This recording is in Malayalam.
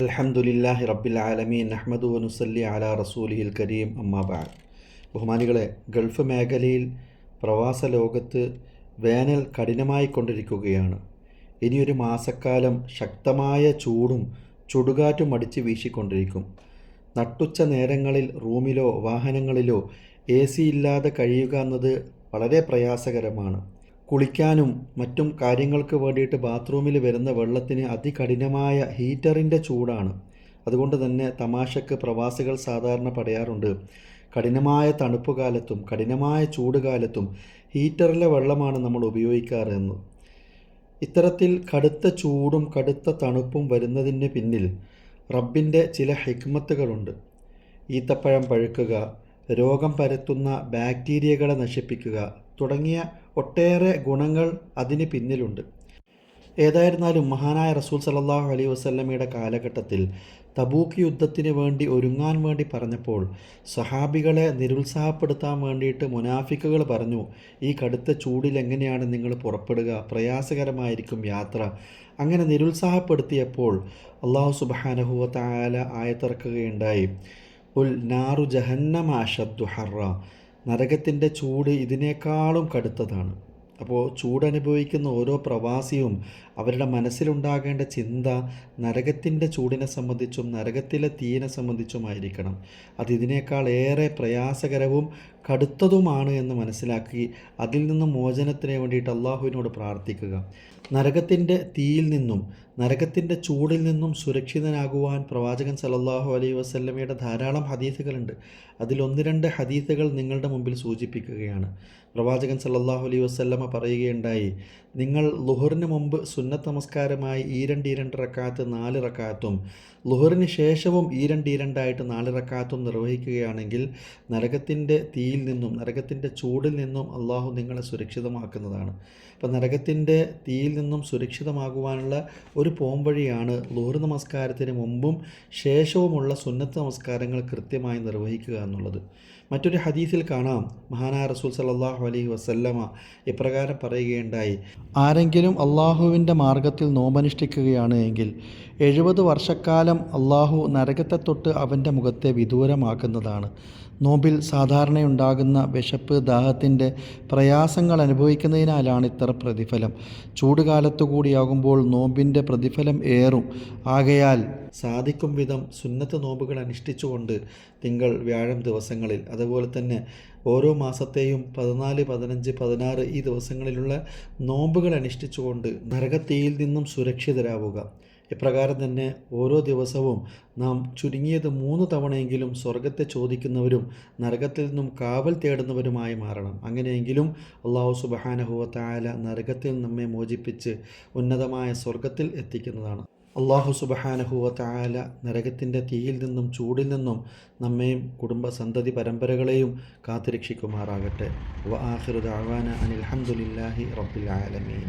അൽഹംദുലില്ലാഹി റബ്ബിൽ ആലമീൻ നഹ്മദു വനുസല്ലി അലാ റസൂലിഹിൽ കരീം അമ്മാ ബഅദ്. ബഹുമാനികളെ, ഗൾഫ് മേഖലയിൽ പ്രവാസ ലോകത്ത് വേനൽ കഠിനമായി കൊണ്ടിരിക്കുകയാണ്. ഇനിയൊരു മാസക്കാലം ശക്തമായ ചൂടും ചുടുകാറ്റും അടിച്ച് വീശിക്കൊണ്ടിരിക്കും. നട്ടുച്ച നേരങ്ങളിൽ റൂമിലോ വാഹനങ്ങളിലോ AC ഇല്ലാതെ കഴിയുക എന്നത് വളരെ പ്രയാസകരമാണ്. കുളിക്കാനും മറ്റും കാര്യങ്ങൾക്ക് വേണ്ടിയിട്ട് ബാത്റൂമിൽ വരുന്ന വെള്ളത്തിന് അതികഠിനമായ ഹീറ്ററിൻ്റെ ചൂടാണ്. അതുകൊണ്ട് തന്നെ തമാശക്ക് പ്രവാസികൾ സാധാരണ പറയാറുണ്ട്, കഠിനമായ തണുപ്പ് കാലത്തും കഠിനമായ ചൂട് കാലത്തും ഹീറ്ററിലെ വെള്ളമാണ് നമ്മൾ ഉപയോഗിക്കാറ് എന്ന്. ഇത്തരത്തിൽ കടുത്ത ചൂടും കടുത്ത തണുപ്പും വരുന്നതിന് പിന്നിൽ റബ്ബിൻ്റെ ചില ഹിക്മത്തുകളുണ്ട്. ഈത്തപ്പഴം പഴുക്കുക, രോഗം പരത്തുന്ന ബാക്ടീരിയകളെ നശിപ്പിക്കുക തുടങ്ങിയ ഒട്ടേറെ ഗുണങ്ങൾ അതിന് പിന്നിലുണ്ട്. ഏതായിരുന്നാലും മഹാനായ റസൂൽ സല്ലല്ലാഹു അലൈഹി വസല്ലമയുടെ കാലഘട്ടത്തിൽ തബൂക്ക് യുദ്ധത്തിന് വേണ്ടി ഒരുങ്ങാൻ വേണ്ടി പറഞ്ഞപ്പോൾ സഹാബികളെ നിരുത്സാഹപ്പെടുത്താൻ വേണ്ടിയിട്ട് മുനാഫിക്കുകൾ പറഞ്ഞു, ഈ കടുത്ത ചൂടിൽ എങ്ങനെയാണ് നിങ്ങൾ പുറപ്പെടുക, പ്രയാസകരമായിരിക്കും യാത്ര. അങ്ങനെ നിരുത്സാഹപ്പെടുത്തിയപ്പോൾ അല്ലാഹു സുബ്ഹാനഹു വ തആല ആയത്തിറക്കുകയുണ്ടായി, ഉൽ നാറു ജഹന്നമ അശദ്ദു ഹർറ, നരകത്തിൻ്റെ ചൂട് ഇതിനേക്കാളും കടുത്തതാണ്. അപ്പോൾ ചൂടനുഭവിക്കുന്ന ഓരോ പ്രവാസിയും അവരുടെ മനസ്സിലുണ്ടാകേണ്ട ചിന്ത നരകത്തിൻ്റെ ചൂടിനെ സംബന്ധിച്ചും നരകത്തിലെ തീയിനെ സംബന്ധിച്ചുമായിരിക്കണം. ഇതിനേക്കാൾ ഏറെ പ്രയാസകരവും കടുത്തതുമാണ് എന്ന് മനസ്സിലാക്കി അതിൽ നിന്നും മോചനത്തിന് വേണ്ടിയിട്ട് അള്ളാഹുവിനോട് പ്രാർത്ഥിക്കുക. നരകത്തിൻ്റെ തീയിൽ നിന്നും നരകത്തിൻ്റെ ചൂടിൽ നിന്നും സുരക്ഷിതനാകുവാൻ പ്രവാചകൻ സല്ലല്ലാഹു അലൈഹി വസല്ലമയുടെ ധാരാളം ഹദീസുകളുണ്ട്. അതിൽ 1-2 ഹദീസുകൾ നിങ്ങളുടെ മുമ്പിൽ സൂചിപ്പിക്കുകയാണ്. പ്രവാചകൻ സല്ലല്ലാഹു അലൈഹി വസല്ലമ പറയുകയുണ്ടായി, നിങ്ങൾ ളുഹറിന് മുമ്പ് സുന്നത്ത് നമസ്കാരമായി 2 റക്അത്ത് 4 റക്അത്തും ളുഹറിന് ശേഷവും 2 4 റക്അത്തും നിർവഹിക്കുകയാണെങ്കിൽ നരകത്തിൻ്റെ തീയിൽ നിന്നും നരകത്തിൻ്റെ ചൂടിൽ നിന്നും അള്ളാഹു നിങ്ങളെ സുരക്ഷിതമാക്കുന്നതാണ്. അപ്പോൾ നരകത്തിൻ്റെ തീയിൽ നിന്നും സുരക്ഷിതമാകുവാനുള്ള ഒരു പോംവഴിയാണ് ളുഹർ നമസ്കാരത്തിന് മുമ്പും ശേഷവുമുള്ള സുന്നത്ത് നമസ്കാരങ്ങൾ കൃത്യമായി നിർവഹിക്കുക എന്നുള്ളത്. മറ്റൊരു ഹദീസിൽ കാണാം, മഹാനായ റസൂൽ സല്ലല്ലാഹു അലൈഹി വസല്ലമ ഇപ്രകാരം പറയുകയുണ്ടായി, ആരെങ്കിലും അള്ളാഹുവിൻ്റെ മാർഗത്തിൽ നോമ്പനുഷ്ഠിക്കുകയാണ് എങ്കിൽ 70 വർഷക്കാലം അള്ളാഹു നരകത്തെ തൊട്ട് അവൻ്റെ മുഖത്തെ വിദൂരമാക്കുന്നതാണ്. നോമ്പിൽ സാധാരണയുണ്ടാകുന്ന വിശപ്പ്, ദാഹത്തിൻ്റെ പ്രയാസങ്ങൾ അനുഭവിക്കുന്നതിനാലാണ് ഇത്ര പ്രതിഫലം. ചൂടുകാലത്തു കൂടിയാകുമ്പോൾ നോമ്പിൻ്റെ പ്രതിഫലം ഏറും. ആകയാൽ സാധിക്കും വിധം സുന്നത്ത് നോമ്പുകൾ അനുഷ്ഠിച്ചുകൊണ്ട് തിങ്കൾ വ്യാഴം ദിവസങ്ങളിൽ, അതുപോലെ തന്നെ ഓരോ മാസത്തെയും 14, 15, 16 ഈ ദിവസങ്ങളിലുള്ള നോമ്പുകൾ അനുഷ്ഠിച്ചുകൊണ്ട് നരകത്തീയിൽ നിന്നും സുരക്ഷിതരാവുക. ഇപ്രകാരം തന്നെ ഓരോ ദിവസവും നാം ചുരുങ്ങിയത് 3 തവണയെങ്കിലും സ്വർഗത്തെ ചോദിക്കുന്നവരും നരകത്തിൽ നിന്നും കാവൽ തേടുന്നവരുമായി മാറണം. അങ്ങനെയെങ്കിലും അല്ലാഹു സുബ്ഹാനഹു വ തആല നരകത്തിൽ നമ്മെ മോചിപ്പിച്ച് ഉന്നതമായ സ്വർഗത്തിൽ എത്തിക്കുന്നതാണ്. അല്ലാഹു സുബ്ഹാനഹു വ തആല നരകത്തിൻ്റെ തീയിൽ നിന്നും ചൂടിൽ നിന്നും നമ്മെയും കുടുംബ സന്തതി പരമ്പരകളെയും കാത്തുരക്ഷിക്കുമാറാകട്ടെ. വ ആഖിറു ദഅവാന അനിൽ ഹംദുലില്ലാഹി റബ്ബിൽ ആലമീൻ.